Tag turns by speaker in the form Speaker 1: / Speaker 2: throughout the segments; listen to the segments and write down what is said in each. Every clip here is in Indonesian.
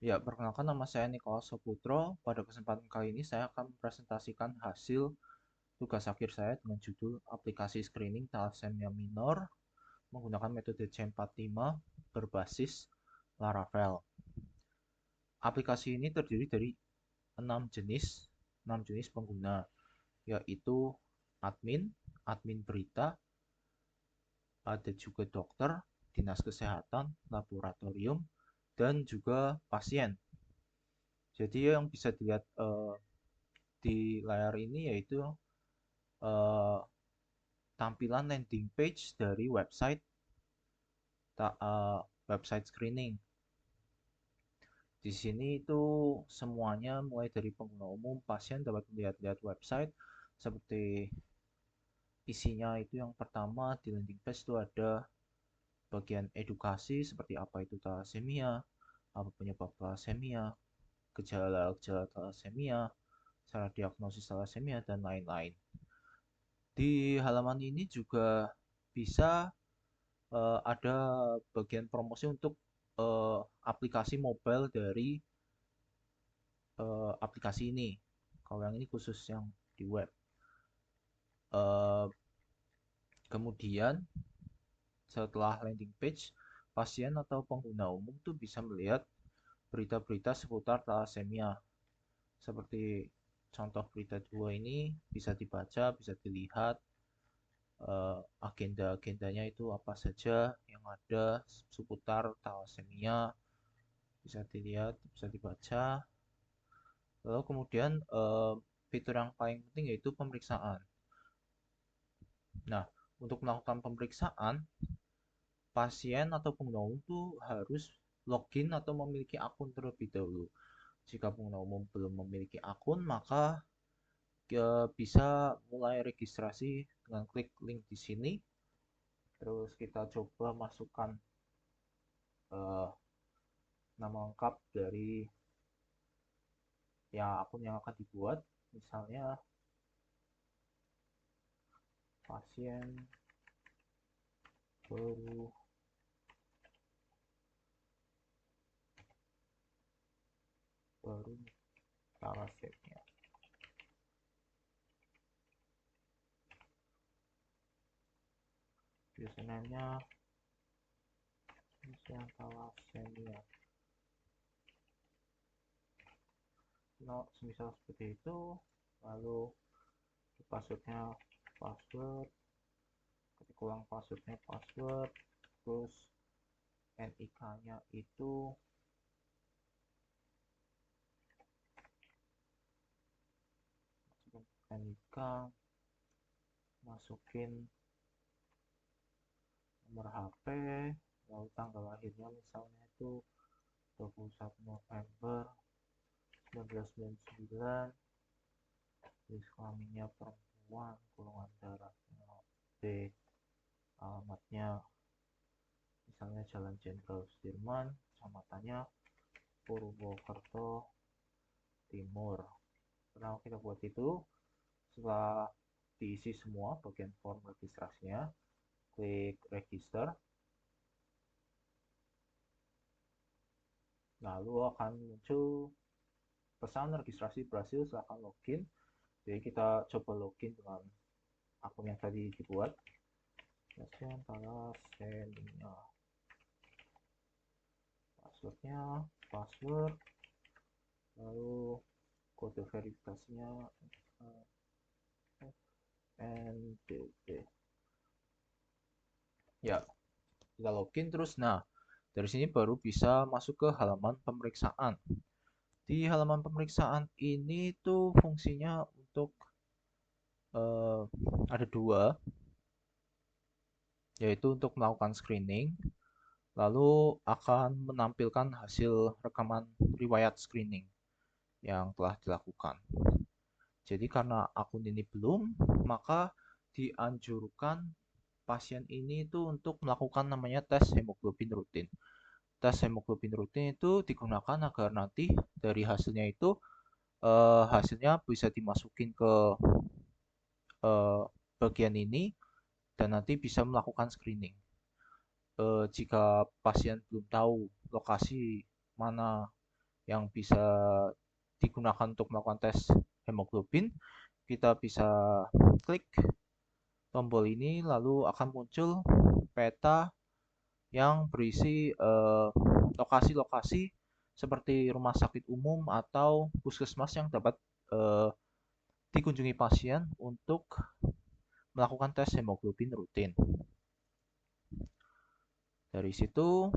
Speaker 1: Ya, perkenalkan nama saya Nicholas Soputro. Pada kesempatan kali ini saya akan mempresentasikan hasil tugas akhir saya dengan judul Aplikasi Screening Thalassemia Minor menggunakan metode C45 berbasis Laravel. Aplikasi ini terdiri dari 6 jenis pengguna, yaitu admin, admin berita, ada juga dokter, dinas kesehatan, laboratorium, dan juga pasien. Jadi yang bisa dilihat di layar ini yaitu eh, tampilan landing page dari website screening. Di sini itu semuanya mulai dari pengguna umum, pasien dapat melihat-lihat website seperti isinya itu yang pertama di landing page itu ada bagian edukasi seperti apa itu thalassemia, apa penyebab thalassemia, gejala-gejala thalassemia, cara diagnosis thalassemia, dan lain-lain. Di halaman ini juga bisa ada bagian promosi untuk aplikasi mobile dari aplikasi ini. Kalau yang ini khusus yang di web. Eh, Kemudian setelah landing page, pasien atau pengguna umum tuh bisa melihat berita-berita seputar thalassemia. Seperti contoh berita 2 ini bisa dibaca, bisa dilihat agenda-agendanya itu apa saja yang ada seputar thalassemia, bisa dilihat, bisa dibaca. Lalu kemudian fitur yang paling penting yaitu pemeriksaan. Nah, untuk melakukan pemeriksaan, pasien atau pengguna umum tuh harus login atau memiliki akun terlebih dahulu. Jika pengguna umum belum memiliki akun, maka bisa mulai registrasi dengan klik link di sini. Terus kita coba masukkan eh, nama lengkap dari ya akun yang akan dibuat. Misalnya pasien baru baru thalassemia. Username-nya pasien thalassemia. No, semisal seperti itu. Lalu passwordnya password, ketik ulang passwordnya password, terus NIK-nya itu NIK, masukin nomor HP, lalu tanggal lahirnya misalnya itu 21 November 1999, jenis kelaminnya perempuan, golongan darahnya B, alamatnya misalnya Jalan Jenderal Sudirman, kecamatannya Purwokerto Timur. Setelah kita buat itu, setelah diisi semua bagian form registrasinya, klik register, lalu akan muncul pesan registrasi berhasil, silahkan login. Jadi kita coba login dengan akun yang tadi dibuat. Pasien thalassemia. Passwordnya password, lalu kode verifikasinya NDB. Ya, kita login terus. Nah, dari sini baru bisa masuk ke halaman pemeriksaan. Di halaman pemeriksaan ini tuh fungsinya untuk eh, ada dua, yaitu untuk melakukan screening, lalu akan menampilkan hasil rekaman riwayat screening yang telah dilakukan. Jadi karena akun ini belum, maka dianjurkan pasien ini itu untuk melakukan namanya tes hemoglobin rutin. Tes hemoglobin rutin itu digunakan agar nanti dari hasilnya itu hasilnya bisa dimasukin ke eh, bagian ini dan nanti bisa melakukan screening. Jika pasien belum tahu lokasi mana yang bisa digunakan untuk melakukan tes hemoglobin, kita bisa klik tombol ini lalu akan muncul peta yang berisi lokasi-lokasi seperti rumah sakit umum atau puskesmas yang dapat eh, dikunjungi pasien untuk melakukan tes hemoglobin rutin. Dari situ,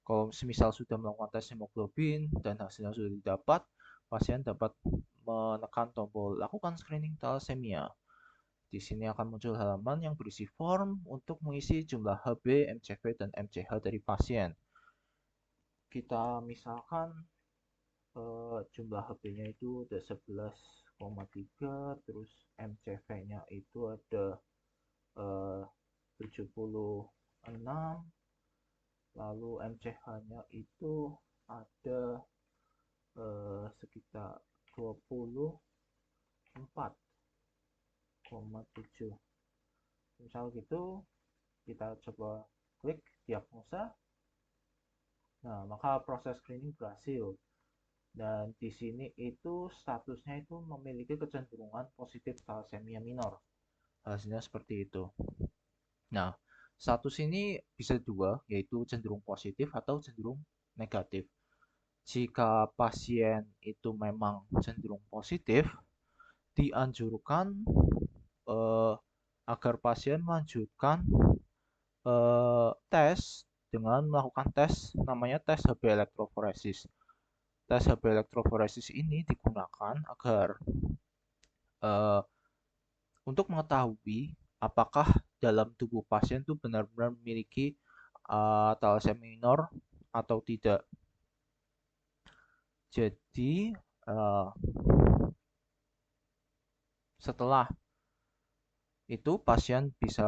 Speaker 1: kalau semisal sudah melakukan tes hemoglobin dan hasilnya sudah didapat, pasien dapat menekan tombol lakukan screening thalassemia. Di sini akan muncul halaman yang berisi form untuk mengisi jumlah HB, MCV, dan MCH dari pasien. Kita misalkan jumlah HB-nya itu ada 11,3, terus MCV-nya itu ada 76, lalu MCH-nya itu ada sekitar 24,7. Misal gitu, kita coba klik diagnosa. Nah, maka proses screening berhasil. Dan di sini itu statusnya itu memiliki kecenderungan positif thalassemia minor. Hasilnya seperti itu. Nah, status ini bisa dua, yaitu cenderung positif atau cenderung negatif. Jika pasien itu memang cenderung positif, dianjurkan eh, agar pasien melanjutkan tes dengan melakukan tes namanya tes HB elektroforesis. Tes HB elektroforesis ini digunakan agar eh, untuk mengetahui apakah dalam tubuh pasien itu benar-benar memiliki thalassemia minor atau tidak. Jadi setelah itu pasien bisa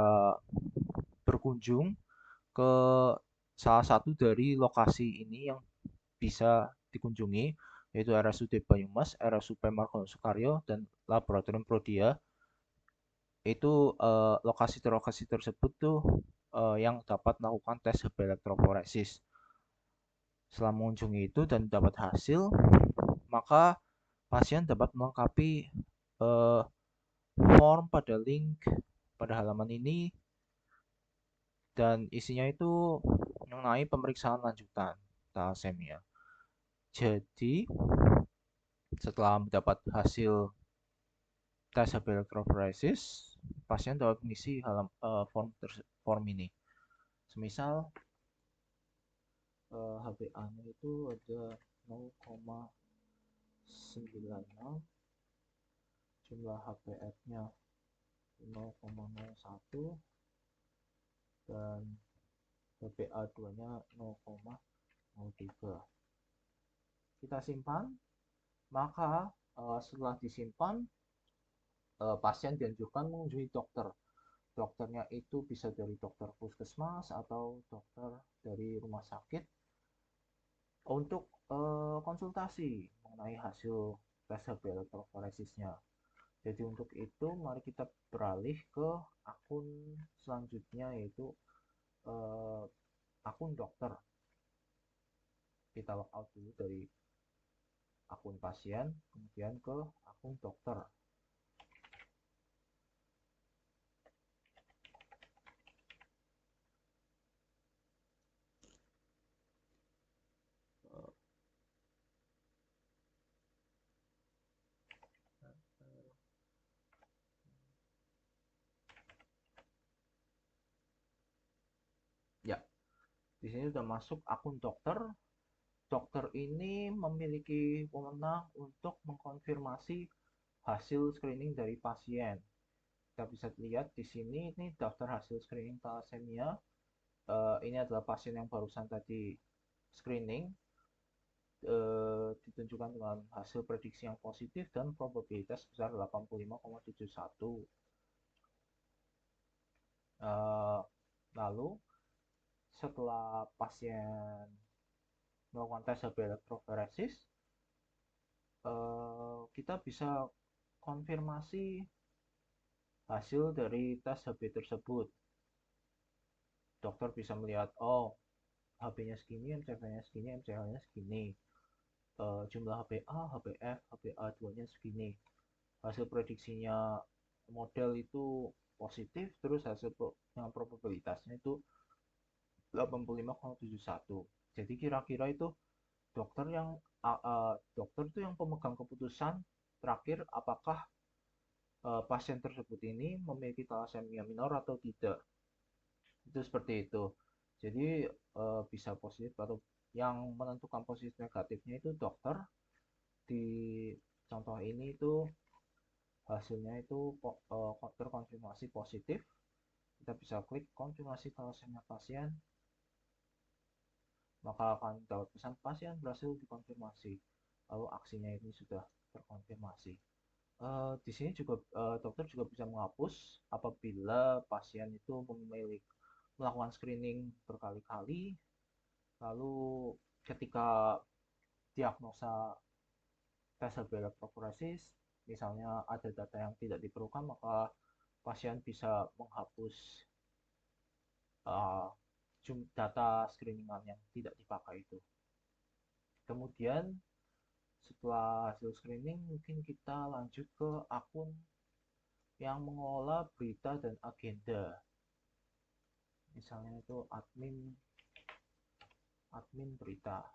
Speaker 1: berkunjung ke salah satu dari lokasi ini yang bisa dikunjungi, yaitu RSUD Banyumas, RSUP Margono Soekario, dan Laboratorium Prodia. Itu lokasi-lokasi tersebut tuh yang dapat melakukan tes HB elektroforesis. Setelah mengunjungi itu dan dapat hasil, maka pasien dapat melengkapi eh, form pada link pada halaman ini dan isinya itu mengenai pemeriksaan lanjutan thalassemia. Jadi setelah mendapat hasil tes HB elektroforesis, pasien dapat mengisi form ini. Semisal HbA-nya itu ada 0,96, jumlah HbF-nya 0,01, dan HbA2-nya 0,03. Kita simpan, maka setelah disimpan, pasien dianjurkan mengunjungi dokter. Dokternya itu bisa dari dokter puskesmas atau dokter dari rumah sakit untuk konsultasi mengenai hasil tes HB elektroforesisnya. Jadi untuk itu mari kita beralih ke akun selanjutnya, yaitu eh, akun dokter. Kita logout dulu dari akun pasien, kemudian ke akun dokter. Ya, di sini sudah masuk akun dokter. Dokter ini memiliki wewenang untuk mengkonfirmasi hasil screening dari pasien. Kita bisa lihat di sini, ini daftar hasil screening thalassemia. Ini adalah pasien yang barusan tadi screening, ditunjukkan dengan hasil prediksi yang positif dan probabilitas sebesar 85,71. Lalu setelah pasien melakukan tes HB elektroforesis, kita bisa konfirmasi hasil dari tes HB tersebut. Dokter bisa melihat, oh HB-nya segini, MCV-nya segini, MCH-nya segini. jumlah HPA, HPF, HPA2-nya segini. Hasil prediksinya model itu positif, terus hasil yang probabilitasnya itu 85,71. Jadi kira-kira itu dokter yang dokter itu yang pemegang keputusan terakhir apakah pasien tersebut ini memiliki thalassemia minor atau tidak. Itu seperti itu. Jadi bisa positif atau yang menentukan positif negatifnya itu dokter. Di contoh ini itu hasilnya itu terkonfirmasi positif. Kita bisa klik konfirmasi thalassemia pasien, maka akan dapat pesan pasien berhasil dikonfirmasi. Lalu aksinya ini sudah terkonfirmasi. Di sini juga dokter juga bisa menghapus apabila pasien itu memiliki melakukan screening berkali-kali, lalu ketika diagnosa tes electrophoresis misalnya ada data yang tidak diperlukan, maka pasien bisa menghapus uh, data screeningan yang tidak dipakai itu. Kemudian setelah hasil screening mungkin kita lanjut ke akun yang mengelola berita dan agenda. Misalnya itu admin berita.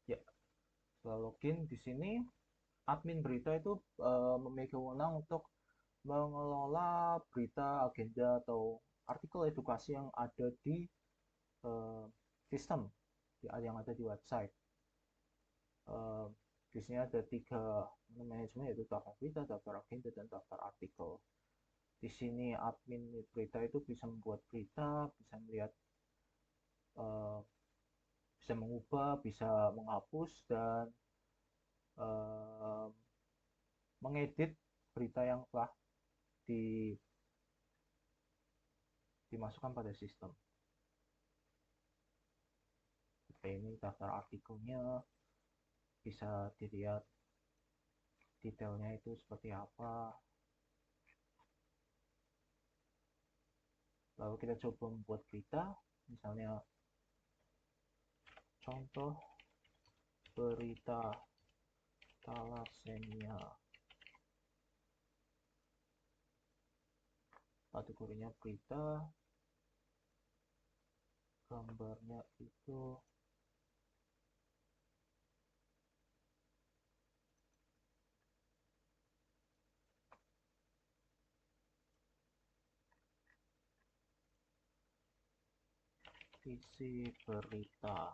Speaker 1: Ya, setelah login di sini admin berita itu memiliki wewenang untuk mengelola berita, agenda atau artikel edukasi yang ada di uh, sistem yang ada di website. Uh, di sini ada 3 manajemen, yaitu daftar berita, daftar agenda, dan daftar artikel. Di sini admin berita itu bisa membuat berita, bisa melihat, uh, bisa mengubah, bisa menghapus, dan uh, mengedit berita yang telah di, dimasukkan pada sistem. Seperti ini daftar artikelnya, bisa dilihat detailnya itu seperti apa. Lalu kita coba membuat berita, misalnya contoh berita thalassemia, kategorinya berita, gambarnya itu isi berita.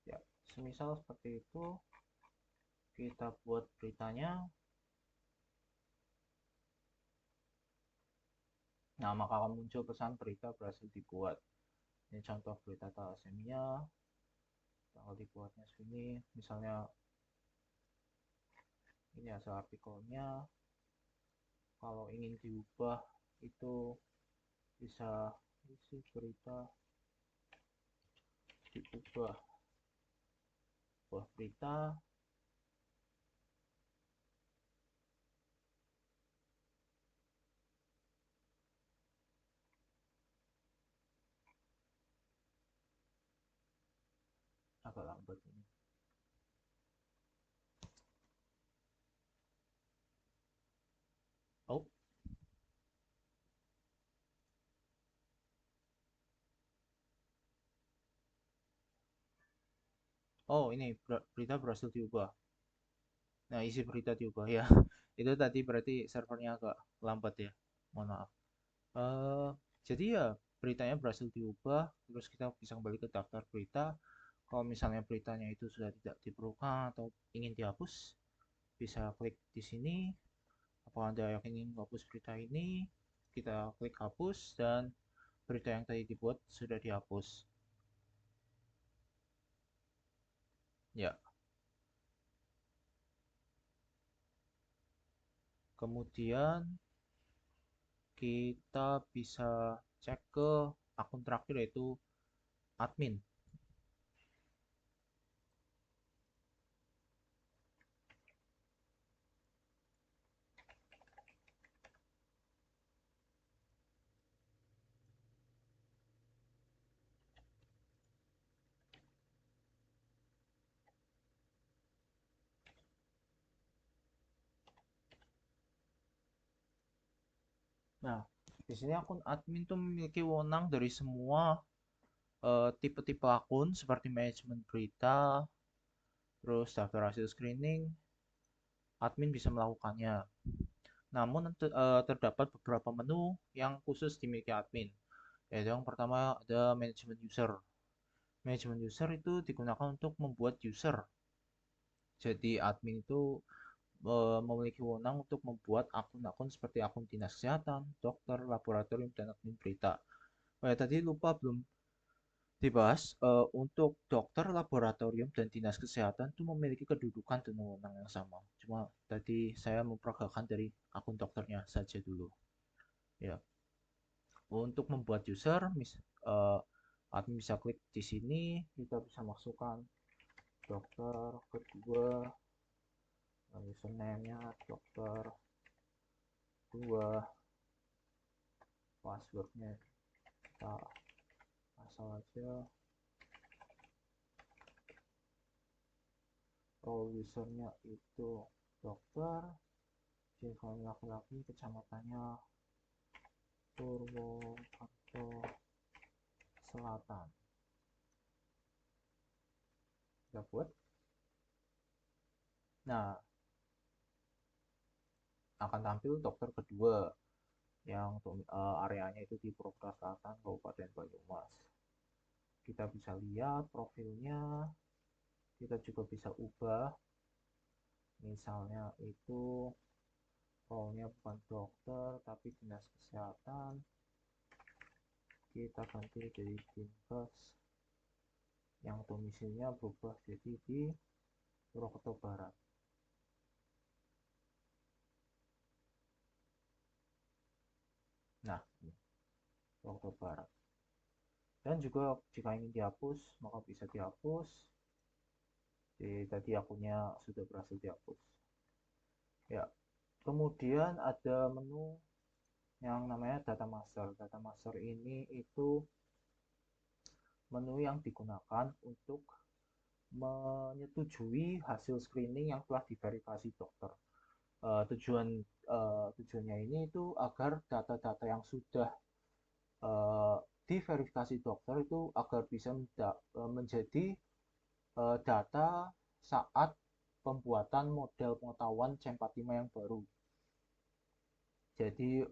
Speaker 1: Ya, semisal seperti itu kita buat beritanya. Nah, maka akan muncul pesan berita berhasil dibuat. Ini contoh berita thalassemia, tanggal dibuatnya segini. Misalnya ini hasil artikelnya. Kalau ingin diubah itu bisa isi berita diubah buah berita. Agak lambat ini. Oh, oh ini berita berhasil diubah. Nah, isi berita diubah ya. Itu tadi berarti servernya agak lambat ya. Mohon maaf. Eh, jadi ya beritanya berhasil diubah, terus kita bisa kembali ke daftar berita. Kalau misalnya beritanya itu sudah tidak diperlukan atau ingin dihapus, bisa klik di sini. Apakah Anda ingin menghapus berita ini? Kita klik hapus dan berita yang tadi dibuat sudah dihapus. Ya, Kemudian kita bisa cek ke akun terakhir yaitu admin. Nah, di sini akun admin tuh memiliki wewenang dari semua tipe-tipe akun seperti manajemen berita, terus daftar hasil screening, admin bisa melakukannya. Namun terdapat beberapa menu yang khusus dimiliki admin. Yaitu yang pertama ada manajemen user. Manajemen user itu digunakan untuk membuat user. Jadi admin itu memiliki wewenang untuk membuat akun-akun seperti akun dinas kesehatan, dokter, laboratorium, dan admin berita. Oh ya, tadi lupa belum dibahas, untuk dokter, laboratorium, dan dinas kesehatan itu memiliki kedudukan dan wewenang yang sama. Cuma tadi saya memperagakan dari akun dokternya saja dulu. Ya, untuk membuat user, admin bisa klik di sini, kita bisa masukkan dokter kedua, username-nya dokter dua, passwordnya kita asal aja, role usernya itu dokter, jenis laki-laki, kecamatannya Purwokerto Selatan. Udah buat. Nah, akan tampil dokter kedua yang areanya itu di Purwokerto Selatan, Kabupaten Banyumas. Kita bisa lihat profilnya, kita juga bisa ubah, misalnya itu role-nya bukan dokter tapi dinas kesehatan, kita ganti jadi dinkes, yang domisilinya berubah jadi di Purwokerto Barat. Nah, ini Purwokerto Barat. Dan juga jika ingin dihapus, maka bisa dihapus. Jadi tadi akunnya sudah berhasil dihapus. Ya, kemudian ada menu yang namanya data master. Data master ini itu menu yang digunakan untuk menyetujui hasil screening yang telah diverifikasi dokter. Tujuannya ini itu agar data-data yang sudah diverifikasi dokter itu agar bisa menjadi data saat pembuatan model pengetahuan C45 yang baru. Jadi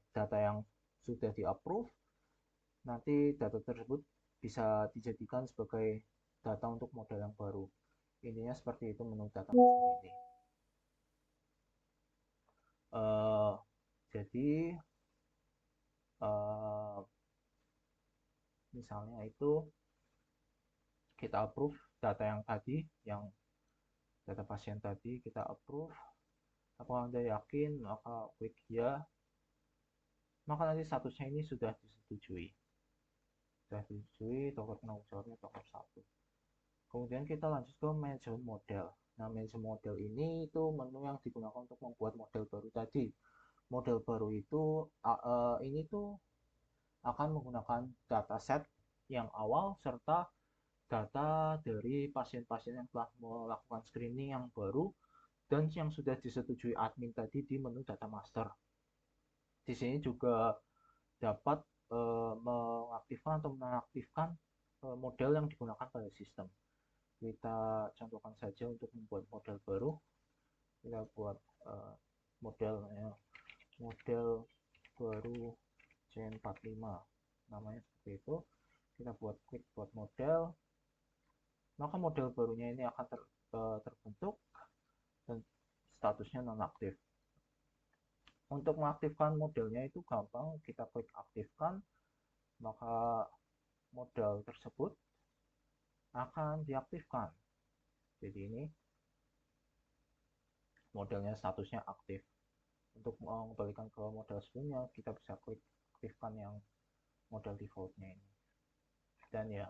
Speaker 1: data yang sudah di-approve, nanti data tersebut bisa dijadikan sebagai data untuk model yang baru. Intinya seperti itu menu data master ini. Jadi misalnya itu kita approve data yang tadi, yang data pasien tadi kita approve. Apakah Anda yakin? Maka klik ya. Maka nanti statusnya ini sudah disetujui. Sudah disetujui, dokter penanggung jawabnya dokter 1. Kemudian kita lanjut ke manajemen model. Nah, manajemen model ini itu menu yang digunakan untuk membuat model baru tadi. Model baru itu ini tuh akan menggunakan dataset yang awal serta data dari pasien-pasien yang telah melakukan screening yang baru dan yang sudah disetujui admin tadi di menu data master. Di sini juga dapat mengaktifkan atau menonaktifkan model yang digunakan pada sistem. Kita contohkan saja untuk membuat model baru. Kita buat modelnya model baru C45, namanya seperti itu. Kita klik buat model, maka model barunya ini akan terbentuk dan statusnya nonaktif. Untuk mengaktifkan modelnya itu gampang, kita klik aktifkan, maka model tersebut akan diaktifkan. Jadi ini modelnya statusnya aktif. Untuk mengembalikan ke model sebelumnya, kita bisa klik aktifkan yang model defaultnya ini. Dan ya,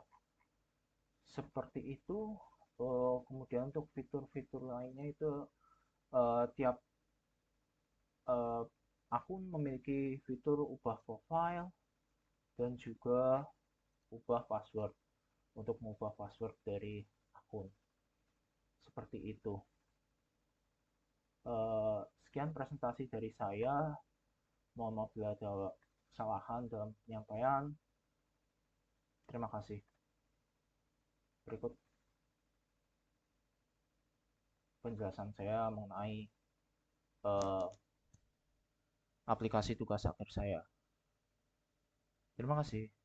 Speaker 1: seperti itu. Kemudian untuk fitur-fitur lainnya itu tiap uh, akun memiliki fitur ubah profile dan juga ubah password untuk mengubah password dari akun. Seperti itu. Sekian presentasi dari saya. Mohon maaf bila ada kesalahan dalam penyampaian. Terima kasih. Berikut penjelasan saya mengenai uh, aplikasi tugas akhir saya. Terima kasih.